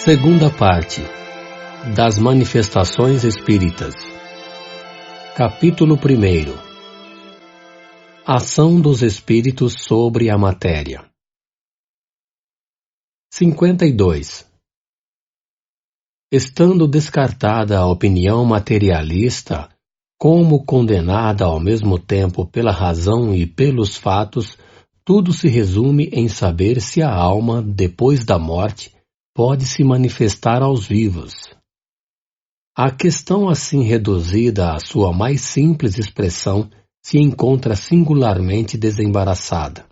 Segunda parte das Manifestações Espíritas. Capítulo 1. Ação dos Espíritos sobre a matéria. 52. Estando descartada a opinião materialista, como condenada ao mesmo tempo pela razão e pelos fatos, tudo se resume em saber se a alma, depois da morte, pode se manifestar aos vivos. A questão assim reduzida à sua mais simples expressão se encontra singularmente desembaraçada.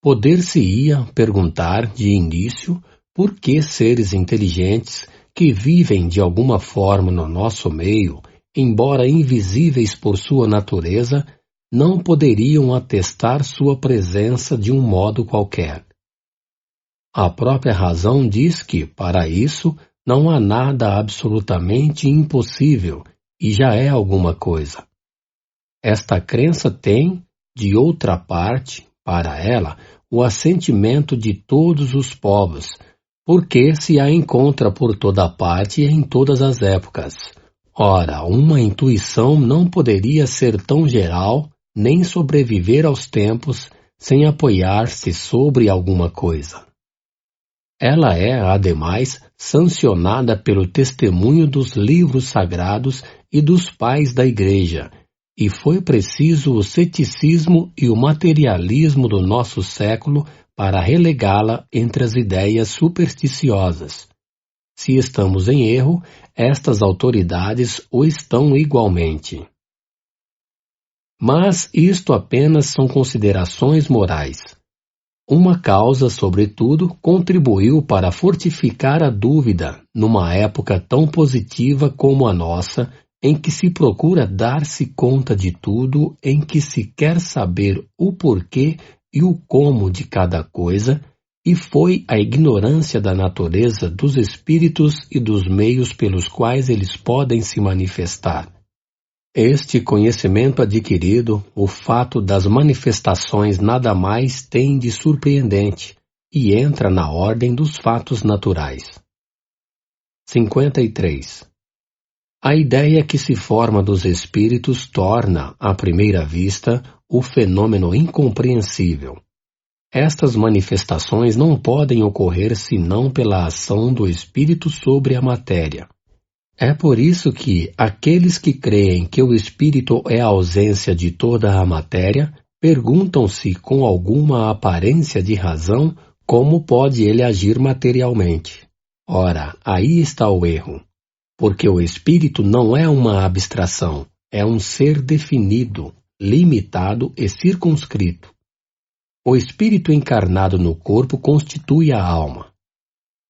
Poder-se-ia perguntar, de início, por que seres inteligentes, que vivem de alguma forma no nosso meio, embora invisíveis por sua natureza, não poderiam atestar sua presença de um modo qualquer. A própria razão diz que, para isso, não há nada absolutamente impossível, e já é alguma coisa. Esta crença tem, de outra parte, para ela, o assentimento de todos os povos, porque se a encontra por toda parte e em todas as épocas. Ora, uma intuição não poderia ser tão geral, nem sobreviver aos tempos, sem apoiar-se sobre alguma coisa. Ela é, ademais, sancionada pelo testemunho dos livros sagrados e dos pais da Igreja, e foi preciso o ceticismo e o materialismo do nosso século para relegá-la entre as ideias supersticiosas. Se estamos em erro, estas autoridades o estão igualmente. Mas isto apenas são considerações morais. Uma causa, sobretudo, contribuiu para fortificar a dúvida numa época tão positiva como a nossa, em que se procura dar-se conta de tudo, em que se quer saber o porquê e o como de cada coisa, e foi a ignorância da natureza dos espíritos e dos meios pelos quais eles podem se manifestar. Este conhecimento adquirido, o fato das manifestações nada mais tem de surpreendente e entra na ordem dos fatos naturais. 53. A ideia que se forma dos espíritos torna, à primeira vista, o fenômeno incompreensível. Estas manifestações não podem ocorrer senão pela ação do espírito sobre a matéria. É por isso que aqueles que creem que o espírito é a ausência de toda a matéria, perguntam-se com alguma aparência de razão como pode ele agir materialmente. Ora, aí está o erro, porque o espírito não é uma abstração, é um ser definido, limitado e circunscrito. O espírito encarnado no corpo constitui a alma.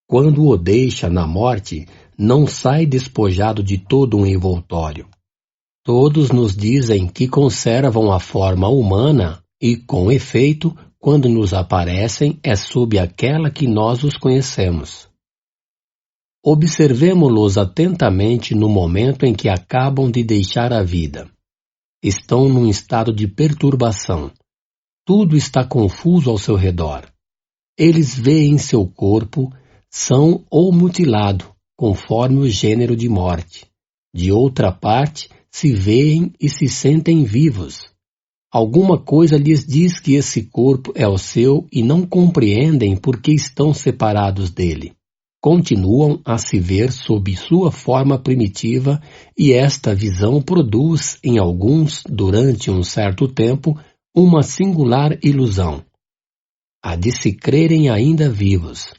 Quando o deixa na morte, não sai despojado de todo um envoltório. Todos nos dizem que conservam a forma humana e, com efeito, quando nos aparecem, é sob aquela que nós os conhecemos. Observemo-los atentamente no momento em que acabam de deixar a vida. Estão num estado de perturbação. Tudo está confuso ao seu redor. Eles veem seu corpo, são ou mutilado, conforme o gênero de morte. De outra parte, se veem e se sentem vivos. Alguma coisa lhes diz que esse corpo é o seu e não compreendem por que estão separados dele. Continuam a se ver sob sua forma primitiva e esta visão produz, em alguns, durante um certo tempo, uma singular ilusão. A de se crerem ainda vivos.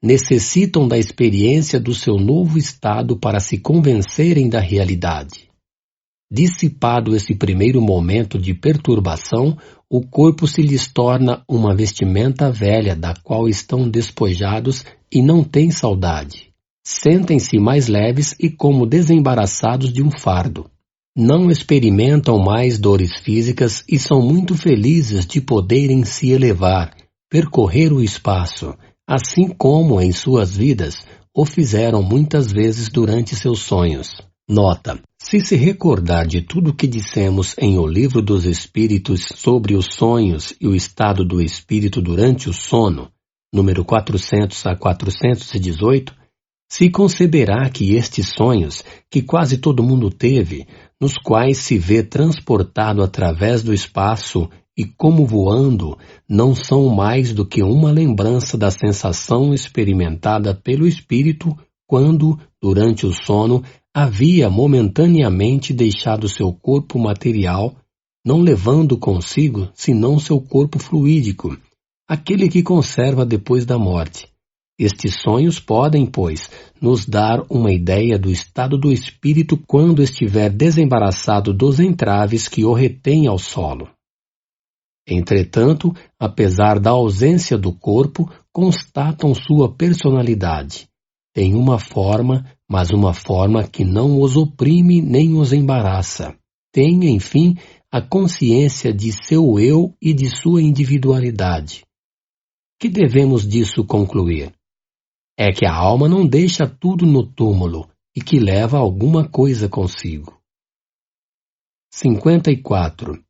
Necessitam da experiência do seu novo estado para se convencerem da realidade. Dissipado esse primeiro momento de perturbação, o corpo se lhes torna uma vestimenta velha da qual estão despojados e não têm saudade. Sentem-se mais leves e como desembaraçados de um fardo. Não experimentam mais dores físicas e são muito felizes de poderem se elevar, percorrer o espaço, assim como, em suas vidas, o fizeram muitas vezes durante seus sonhos. Nota: se se recordar de tudo o que dissemos em O Livro dos Espíritos sobre os sonhos e o estado do espírito durante o sono, número 400 a 418, se conceberá que estes sonhos, que quase todo mundo teve, nos quais se vê transportado através do espaço e como voando, não são mais do que uma lembrança da sensação experimentada pelo espírito quando, durante o sono, havia momentaneamente deixado seu corpo material, não levando consigo senão seu corpo fluídico, aquele que conserva depois da morte. Estes sonhos podem, pois, nos dar uma ideia do estado do espírito quando estiver desembaraçado dos entraves que o retêm ao solo. Entretanto, apesar da ausência do corpo, constatam sua personalidade. Tem uma forma, mas uma forma que não os oprime nem os embaraça. Tem, enfim, a consciência de seu eu e de sua individualidade. Que devemos disso concluir? É que a alma não deixa tudo no túmulo e que leva alguma coisa consigo. 54.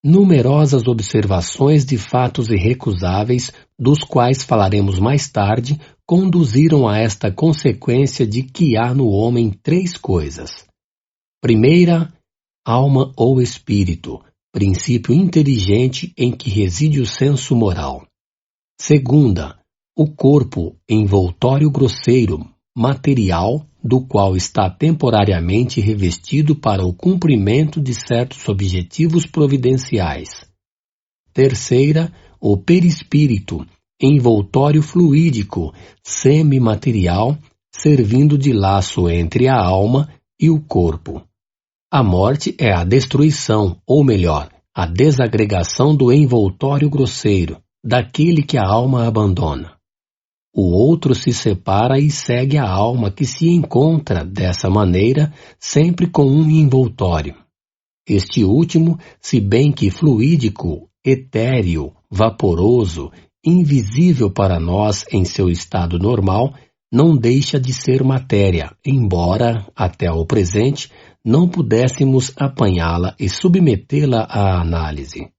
Numerosas observações de fatos irrecusáveis, dos quais falaremos mais tarde, conduziram a esta consequência de que há no homem três coisas. Primeira, alma ou espírito, princípio inteligente em que reside o senso moral. Segunda, o corpo, envoltório grosseiro, material, do qual está temporariamente revestido para o cumprimento de certos objetivos providenciais. Terceira, o perispírito, envoltório fluídico, semimaterial, servindo de laço entre a alma e o corpo. A morte é a destruição, ou melhor, a desagregação do envoltório grosseiro, daquele que a alma abandona. O outro se separa e segue a alma que se encontra, dessa maneira, sempre com um envoltório. Este último, se bem que fluídico, etéreo, vaporoso, invisível para nós em seu estado normal, não deixa de ser matéria, embora, até ao presente, não pudéssemos apanhá-la e submetê-la à análise.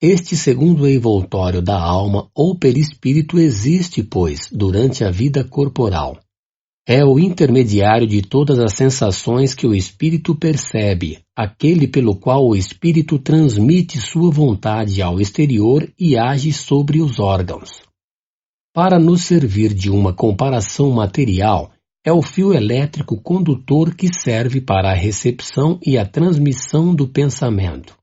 Este segundo envoltório da alma ou perispírito existe, pois, durante a vida corporal. É o intermediário de todas as sensações que o espírito percebe, aquele pelo qual o espírito transmite sua vontade ao exterior e age sobre os órgãos. Para nos servir de uma comparação material, é o fio elétrico condutor que serve para a recepção e a transmissão do pensamento.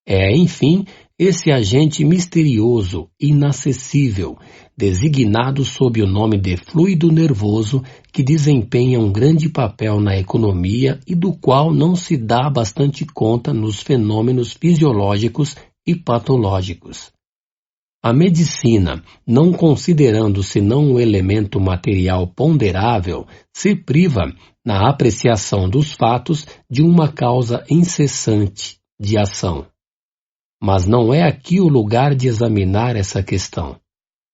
É, enfim, esse agente misterioso, inacessível, designado sob o nome de fluido nervoso, que desempenha um grande papel na economia e do qual não se dá bastante conta nos fenômenos fisiológicos e patológicos. A medicina, não considerando senão um elemento material ponderável, se priva, na apreciação dos fatos, de uma causa incessante de ação. Mas não é aqui o lugar de examinar essa questão.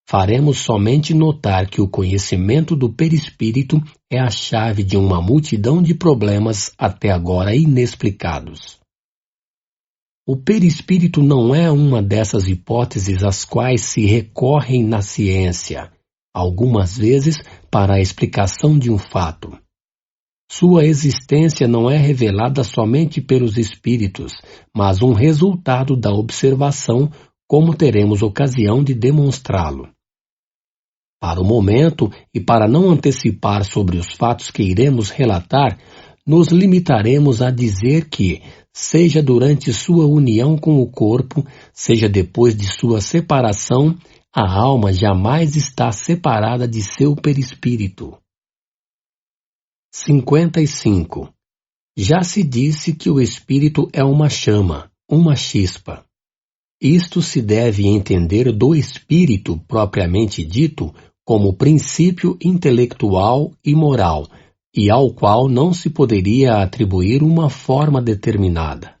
Faremos somente notar que o conhecimento do perispírito é a chave de uma multidão de problemas até agora inexplicados. O perispírito não é uma dessas hipóteses às quais se recorrem na ciência, algumas vezes para a explicação de um fato. Sua existência não é revelada somente pelos espíritos, mas um resultado da observação, como teremos ocasião de demonstrá-lo. Para o momento, e para não antecipar sobre os fatos que iremos relatar, nos limitaremos a dizer que, seja durante sua união com o corpo, seja depois de sua separação, a alma jamais está separada de seu perispírito. 55. Já se disse que o espírito é uma chama, uma chispa. Isto se deve entender do espírito propriamente dito como princípio intelectual e moral, e ao qual não se poderia atribuir uma forma determinada.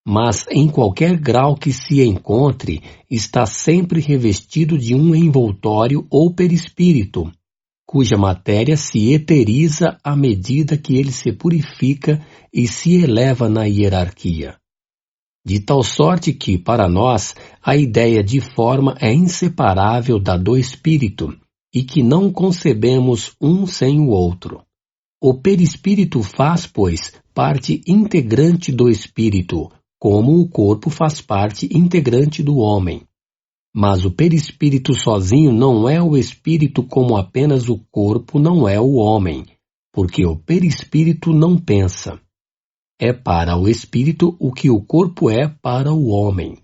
Mas em qualquer grau que se encontre, está sempre revestido de um envoltório ou perispírito, cuja matéria se eteriza à medida que ele se purifica e se eleva na hierarquia. de tal sorte que, para nós, a ideia de forma é inseparável da do espírito, e que não concebemos um sem o outro. O perispírito faz, pois, parte integrante do espírito, como o corpo faz parte integrante do homem. Mas o perispírito sozinho não é o espírito, como apenas o corpo não é o homem, porque o perispírito não pensa. É para o espírito o que o corpo é para o homem.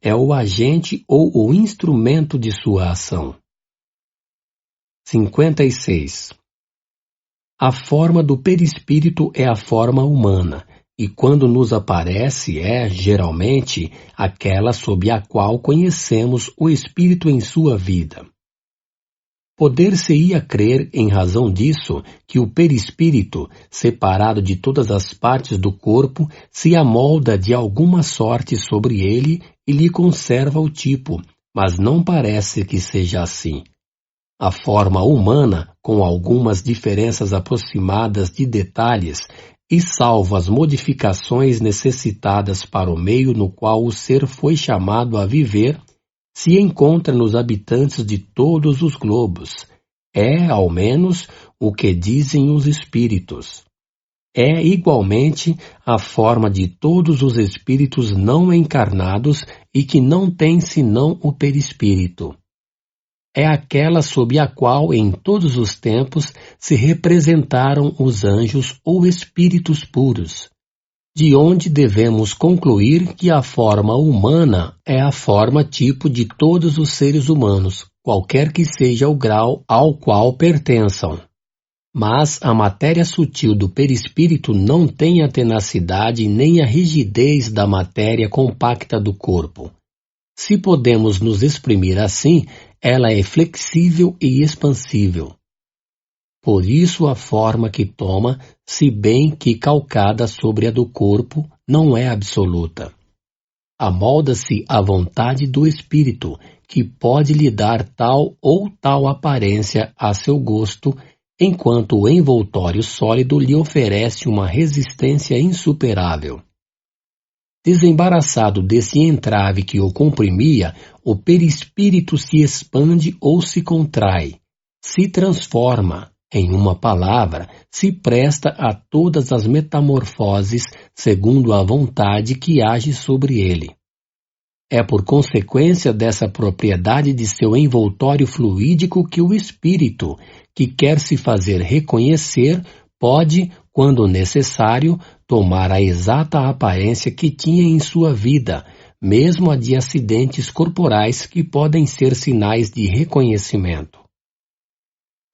É o agente ou o instrumento de sua ação. 56. A forma do perispírito é a forma humana, e quando nos aparece é, geralmente, aquela sob a qual conhecemos o espírito em sua vida. Poder-se-ia crer, em razão disso, que o perispírito, separado de todas as partes do corpo, se amolda de alguma sorte sobre ele e lhe conserva o tipo, mas não parece que seja assim. A forma humana, com algumas diferenças aproximadas de detalhes, e salvo as modificações necessitadas para o meio no qual o ser foi chamado a viver, se encontra nos habitantes de todos os globos. É, ao menos, o que dizem os espíritos. É, igualmente, a forma de todos os espíritos não encarnados e que não têm senão o perispírito. É aquela sob a qual, em todos os tempos, se representaram os anjos ou espíritos puros, de onde devemos concluir que a forma humana é a forma tipo de todos os seres humanos, qualquer que seja o grau ao qual pertençam. Mas a matéria sutil do perispírito não tem a tenacidade nem a rigidez da matéria compacta do corpo. Se podemos nos exprimir assim, ela é flexível e expansível. Por isso a forma que toma, se bem que calcada sobre a do corpo, não é absoluta. Amolda-se à vontade do espírito, que pode lhe dar tal ou tal aparência a seu gosto, enquanto o envoltório sólido lhe oferece uma resistência insuperável. Desembaraçado desse entrave que o comprimia, o perispírito se expande ou se contrai, se transforma, em uma palavra, se presta a todas as metamorfoses segundo a vontade que age sobre ele. É por consequência dessa propriedade de seu envoltório fluídico que o espírito, que quer se fazer reconhecer, pode, quando necessário, tomar a exata aparência que tinha em sua vida, mesmo a de acidentes corporais que podem ser sinais de reconhecimento.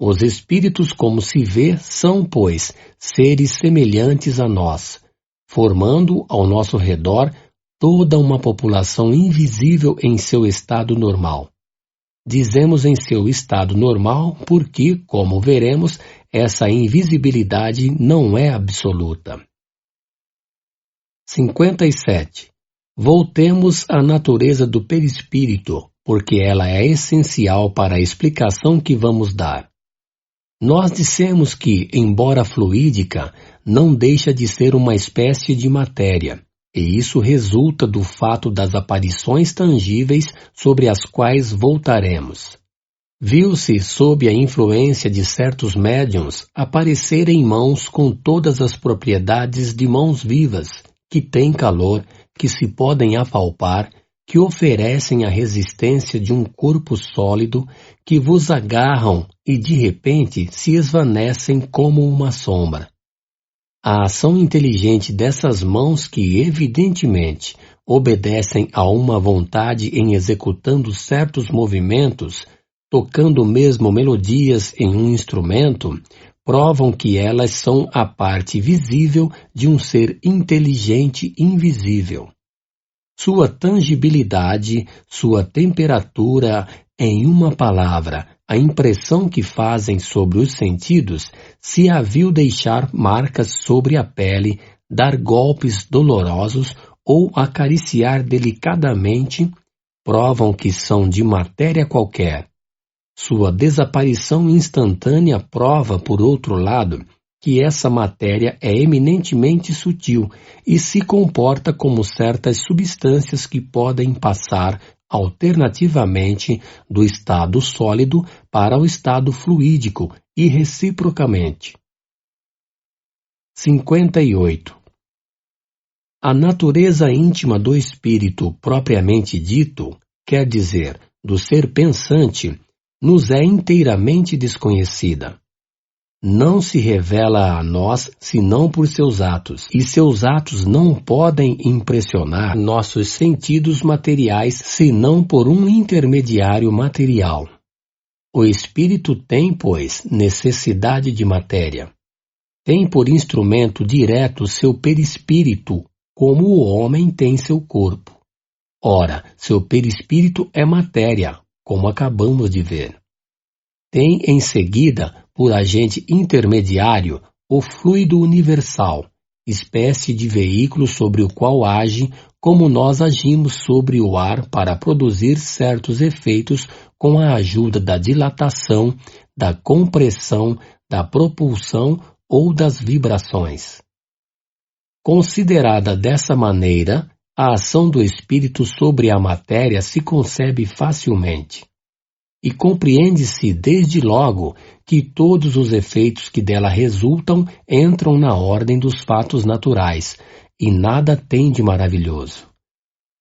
Os espíritos, como se vê, são, pois, seres semelhantes a nós, formando ao nosso redor toda uma população invisível em seu estado normal. Dizemos em seu estado normal porque, como veremos, essa invisibilidade não é absoluta. 57. Voltemos à natureza do perispírito, porque ela é essencial para a explicação que vamos dar. Nós dissemos que, embora fluídica, não deixa de ser uma espécie de matéria, e isso resulta do fato das aparições tangíveis sobre as quais voltaremos. Viu-se, sob a influência de certos médiuns, aparecerem mãos com todas as propriedades de mãos vivas, que têm calor, que se podem apalpar, que oferecem a resistência de um corpo sólido, que vos agarram e de repente se esvanecem como uma sombra. A ação inteligente dessas mãos que, evidentemente, obedecem a uma vontade em executando certos movimentos, tocando mesmo melodias em um instrumento, provam que elas são a parte visível de um ser inteligente invisível. Sua tangibilidade, sua temperatura, em uma palavra, a impressão que fazem sobre os sentidos, se a viu deixar marcas sobre a pele, dar golpes dolorosos ou acariciar delicadamente, provam que são de matéria qualquer. Sua desaparição instantânea prova, por outro lado, que essa matéria é eminentemente sutil e se comporta como certas substâncias que podem passar alternativamente do estado sólido para o estado fluídico e reciprocamente. 58. A natureza íntima do espírito propriamente dito, quer dizer, do ser pensante, nos é inteiramente desconhecida. Não se revela a nós senão por seus atos, e seus atos não podem impressionar nossos sentidos materiais senão por um intermediário material. O espírito tem, pois, necessidade de matéria. Tem por instrumento direto seu perispírito, como o homem tem seu corpo. Ora, seu perispírito é matéria, como acabamos de ver. Tem em seguida, por agente intermediário, o fluido universal, espécie de veículo sobre o qual age como nós agimos sobre o ar para produzir certos efeitos com a ajuda da dilatação, da compressão, da propulsão ou das vibrações. Considerada dessa maneira, a ação do espírito sobre a matéria se concebe facilmente. E compreende-se desde logo que todos os efeitos que dela resultam entram na ordem dos fatos naturais, e nada tem de maravilhoso.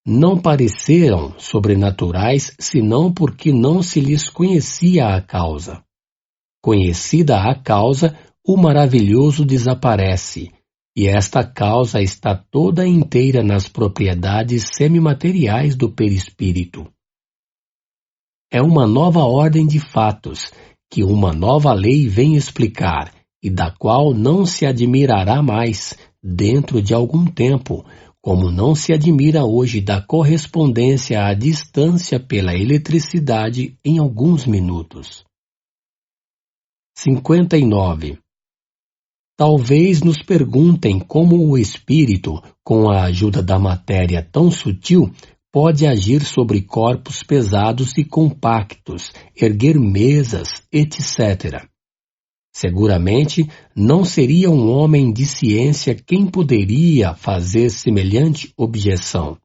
Não pareceram sobrenaturais senão porque não se lhes conhecia a causa. Conhecida a causa, o maravilhoso desaparece, e esta causa está toda inteira nas propriedades semimateriais do perispírito. É uma nova ordem de fatos, que uma nova lei vem explicar, e da qual não se admirará mais, dentro de algum tempo, como não se admira hoje da correspondência à distância pela eletricidade em alguns minutos. 59. Talvez nos perguntem como o espírito, com a ajuda da matéria tão sutil, pode agir sobre corpos pesados e compactos, erguer mesas, etc. Seguramente, não seria um homem de ciência quem poderia fazer semelhante objeção.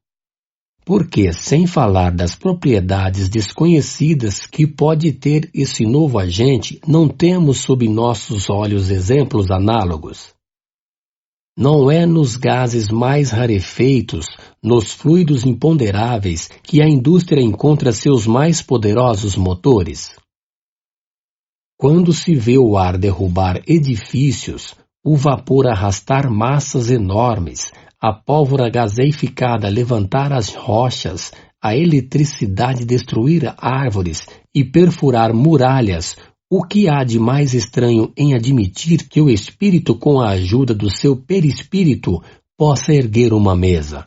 Porque, sem falar das propriedades desconhecidas que pode ter esse novo agente, não temos sob nossos olhos exemplos análogos. Não é nos gases mais rarefeitos, nos fluidos imponderáveis, que a indústria encontra seus mais poderosos motores? Quando se vê o ar derrubar edifícios, o vapor arrastar massas enormes, a pólvora gaseificada levantar as rochas, a eletricidade destruir árvores e perfurar muralhas, o que há de mais estranho em admitir que o espírito, com a ajuda do seu perispírito, possa erguer uma mesa?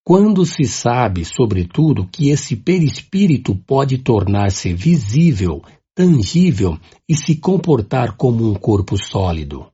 Quando se sabe, sobretudo, que esse perispírito pode tornar-se visível, tangível e se comportar como um corpo sólido?